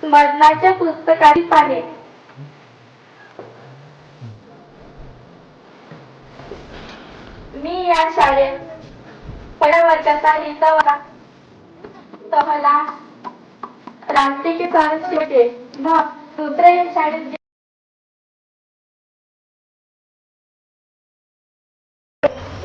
स्मरणाच्या पुस्तकातील पाने. मी या शाळेत पहिल्या वर्गाचा हिंदवाला तहला रामटेके सरांशी होते. मग दुसऱ्या शाळेत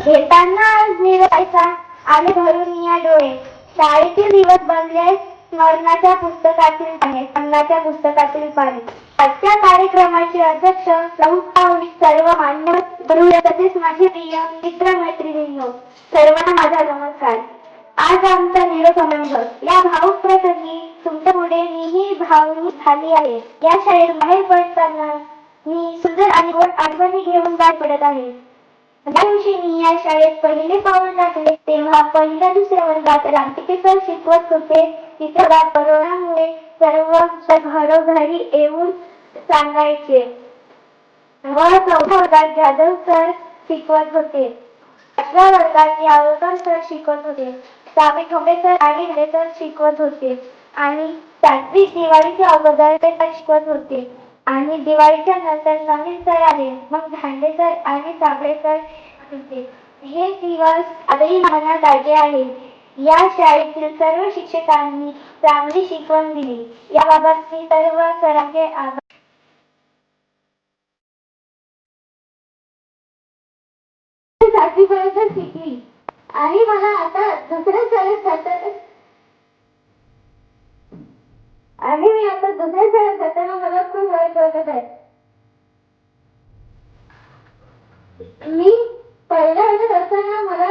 घेताना निरायचा आले भरून या डोळे. शाळेतील दिवस बनले स्मरणाच्या पुस्तकातील पाने. स्मरणाच्या पुस्तकातील पाने. आजच्या कार्यक्रमाचे अध्यक्ष प्रमुख सर्व मान्यवर गुरु तसेच माझे प्रिय मित्र मैत्रिणींनो, सर्वांना माझा नमस्कार. आज आमचा निरोप समारंभ. या भावुक प्रसंगी तुमच्या पुढे मीही भावनिक झाली आहे. या शाळेत बाहेर पडताना मी सुंदर आणि गोड आठवणी घेऊन बाहेर पडत आहे. ज्या दिवशी मी या शाळेत पहिले पाऊल टाकले तेव्हा पहिल्या दुसऱ्या वर्गात रामटेके सर शिकवत होते. तिथे कोरोनामुळे सर्व घरोघरी येऊन सांगायचे. व चौथ्या वर्गात जाधव सर शिकवत होते. 8व्या वर्गात यावलकर सर शिकवत होते. 6वी ठोंबे सर आणि ढेले सर शिकवत होते. आणि 7वी दिवाळीच्या अगोदर ते सर शिकवत होते. आणि दिवाळीच्या नंतर नवीन सर आले. मग धांडे सर आणि साबळे सर होते. हे दिवस आजही मनात आले आहे. या शाळेतील सर्व शिक्षकांनी चांगली शिकवण दिली. याबाबत मी सर्व सरांचे आभार. 7वी पर्यंत शिकली आणि मला आता दुसऱ्या शाळेत जाताना मला खूप वाईट वाटत आहे. मी पहिल्या वर्गात असताना मला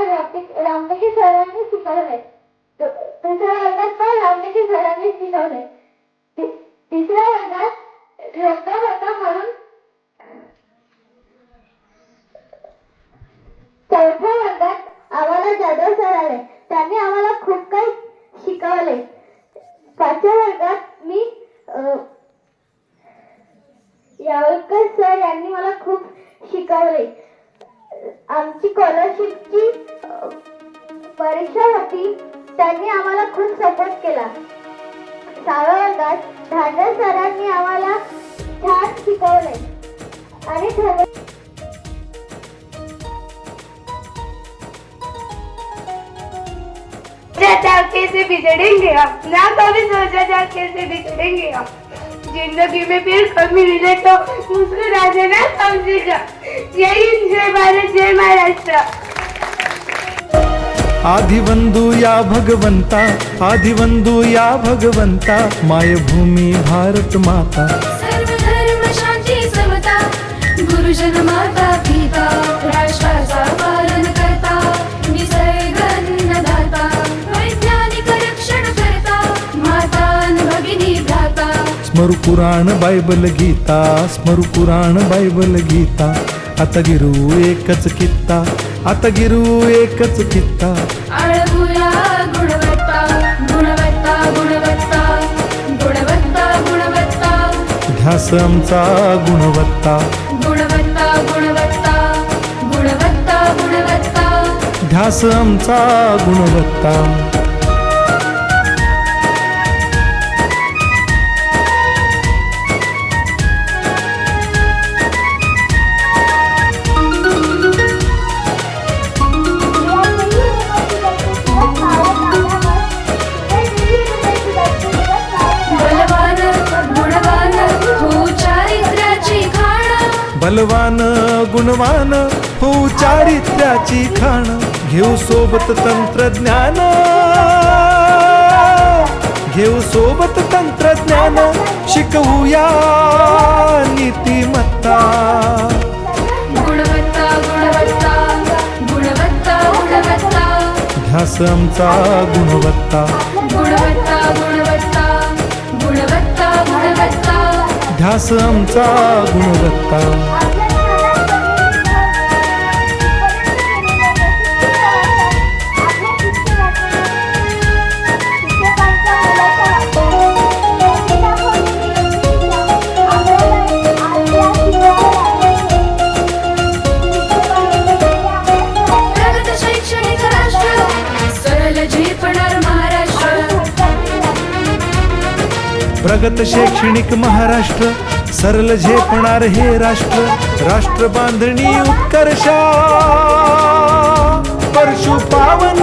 रामटेके सरांनी शिकवले. दुसऱ्या वर्गात पण रामटेके सरांनी शिकवले. तिसऱ्या वर्गात रस्ता होता म्हणून. चौथ्या वर्गात आम्हाला जाधव सर आले. त्यांनी आम्हाला खूप काही शिकवले. 5व्या वर्गात मी यावलकर सर यांनी मला खूप शिकवले. आमची स्कॉलरशिपची परीक्षा होती. त्यांनी आम्हाला खूप सपोर्ट केला. 6व्या वर्गात धांडे सरांनी आम्हाला छान शिकवले आणि कैसे बिगड़ेंगे हम, ना कभी सोचा था कैसे बिगड़ेंगे हम. जिंदगी में फिर कभी मिले तो मुस्कुरा देना समझेगा. जय हिंद, जय भारत, जय महाराष्ट्र. आदिवंदू या भगवंता, आदिवंदू या भगवंता, मायभूमी भारत माता. सर्व धर्म शांती समता, गुरुजन माता पिता, राष्ट्राचा पालन करता, निसर्ग अन्नदाता, वैज्ञानिक रक्षण करता, माता भगिनी भ्राता. स्मरु पुराण बायबल गीता, स्मरु पुराण बायबल गीता. आता गिरू एकच कित्ता, आता गिरू एकच कित्ता. आळगुया गुणवत्ता, गुणवत्ता, गुणवत्ता, गुणवत्ता, गुणवत्ता. ध्यास आमचा गुणवत्ता, गुणवत्ता, गुणवत्ता, गुणवत्ता, गुणवत्ता. ध्यास आमचा गुणवत्ता. बलवान गुणवान हो चारित्र्याची खाण. घेऊ सोबत तंत्रज्ञान, घेऊ सोबत तंत्रज्ञान. शिकवूया नीतिमत्ता. गुणवत्ता, गुणवत्ता, गुणवत्ता, गुणवत्ता. ध्यास आमचा गुणवत्ता, गुणवत्ता, गुणवत्ता, गुणवत्ता, गुणवत्ता. ध्यास आमचा गुणवत्ता. प्रगत शैक्षणिक महाराष्ट्र, सरल झेपणार हे राष्ट्र, राष्ट्र बांधणी उत्कर्षा, परशु पावन